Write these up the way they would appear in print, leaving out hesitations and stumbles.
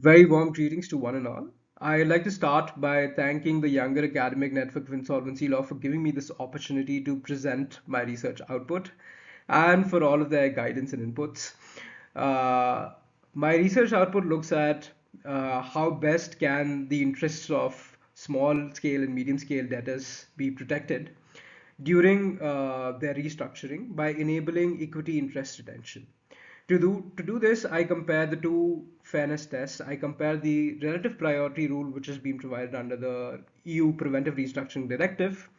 Very warm greetings to one and all. I'd like to start by thanking the Younger Academic Network of Insolvency Law for giving me this opportunity to present my research output and for all of their guidance and inputs. Uh, my research output looks at how best can the interests of small scale and medium scale debtors be protected during their restructuring by enabling equity interest retention. To do this, I compare the two fairness tests. I compare the relative priority rule, which has been provided under the EU Preventive Restructuring Directive,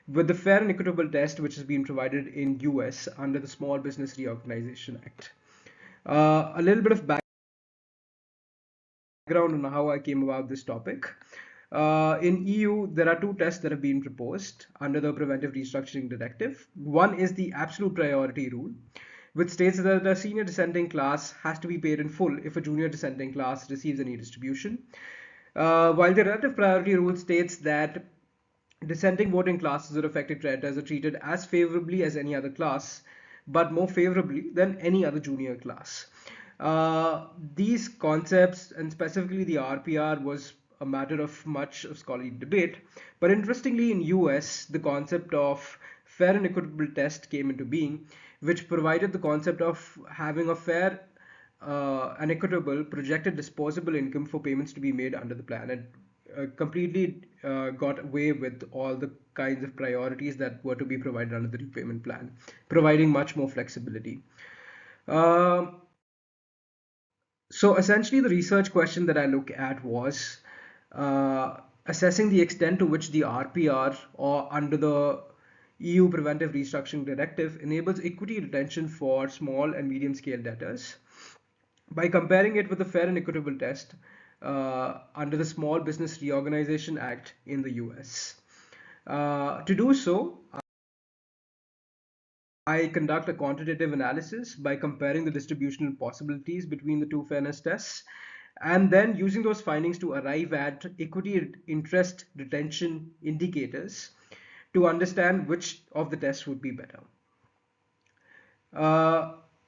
with the fair and equitable test, which has been provided in US under the Small Business Reorganization Act. A little bit of background on how I came about this topic. In EU, there are two tests that have been proposed under the Preventive Restructuring Directive. One is the absolute priority rule, which states that a senior dissenting class has to be paid in full if a junior dissenting class receives any distribution. While the relative priority rule states that dissenting voting classes or affected creditors are treated as favorably as any other class, but more favorably than any other junior class. These concepts, and specifically the RPR, was a matter of much of scholarly debate. But interestingly, in US, the concept of fair and equitable test came into being, which provided the concept of having a fair and equitable projected disposable income for payments to be made under the plan, and completely got away with all the kinds of priorities that were to be provided under the repayment plan, providing much more flexibility. So essentially, the research question that I look at was assessing the extent to which the RPR, or under the EU Preventive Restructuring Directive, enables equity retention for small and medium scale debtors by comparing it with the fair and equitable test under the Small Business Reorganization Act in the US. To do so, I conduct a quantitative analysis by comparing the distributional possibilities between the two fairness tests, and then using those findings to arrive at equity interest retention indicators to understand which of the tests would be better.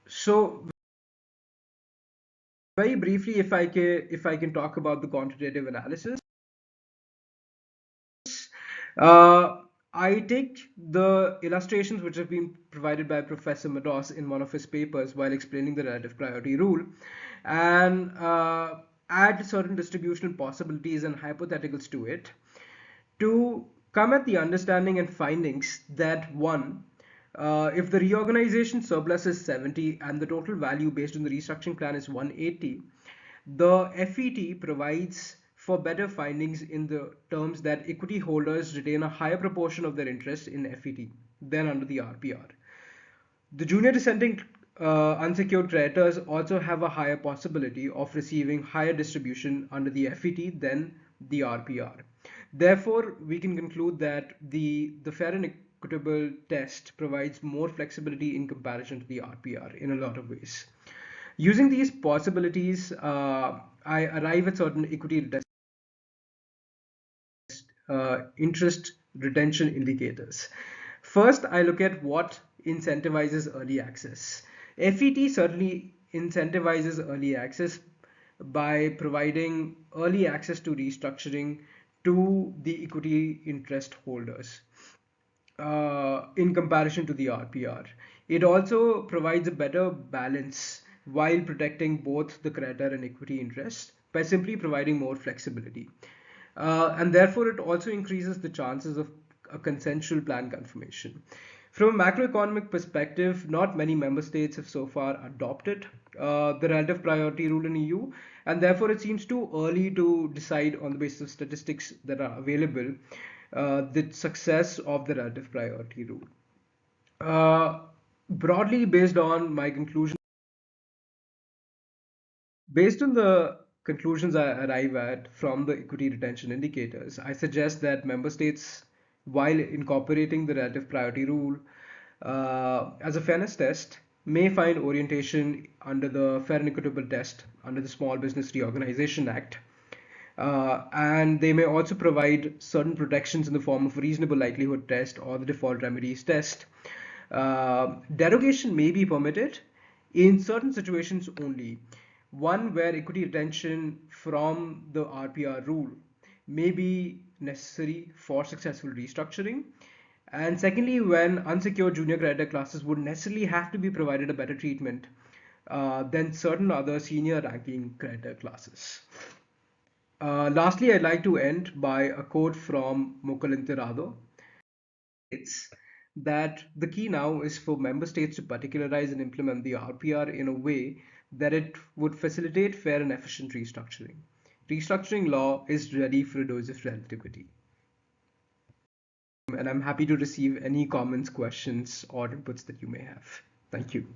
So very briefly, if I can talk about the quantitative analysis, I take the illustrations which have been provided by Professor Meadows in one of his papers while explaining the relative priority rule, and add certain distributional possibilities and hypotheticals to it to come at the understanding and findings that one, if the reorganization surplus is 70 and the total value based on the restructuring plan is 180, the FET provides for better findings in the terms that equity holders retain a higher proportion of their interest in FET than under the RPR. The junior dissenting unsecured creditors also have a higher possibility of receiving higher distribution under the FET than the RPR. Therefore, we can conclude that the fair and equitable test provides more flexibility in comparison to the RPR in a lot of ways. Using these possibilities, I arrive at certain equity interest retention indicators. First, I look at what incentivizes early access. FET certainly incentivizes early access by providing early access to restructuring to the equity interest holders in comparison to the RPR. It also provides a better balance while protecting both the creditor and equity interest by simply providing more flexibility. And therefore, it also increases the chances of a consensual plan confirmation. From a macroeconomic perspective, not many member states have so far adopted the relative priority rule in EU, and therefore it seems too early to decide on the basis of statistics that are available the success of the relative priority rule. Broadly, based on my conclusion, based on the conclusions I arrive at from the equity retention indicators, I suggest that member states, while incorporating the relative priority rule as a fairness test, may find orientation under the fair and equitable test under the Small Business Reorganization Act. And they may also provide certain protections in the form of a reasonable likelihood test or the default remedies test. Derogation may be permitted in certain situations only, One where equity retention from the RPR rule may be necessary for successful restructuring. And secondly, when unsecured junior creditor classes would necessarily have to be provided a better treatment than certain other senior ranking creditor classes. Lastly, I'd like to end by a quote from Mokalintirado. It's that the key now is for member states to particularize and implement the RPR in a way that it would facilitate fair and efficient restructuring. Restructuring law is ready for a dose of relativity. And I'm happy to receive any comments, questions, or inputs that you may have. Thank you.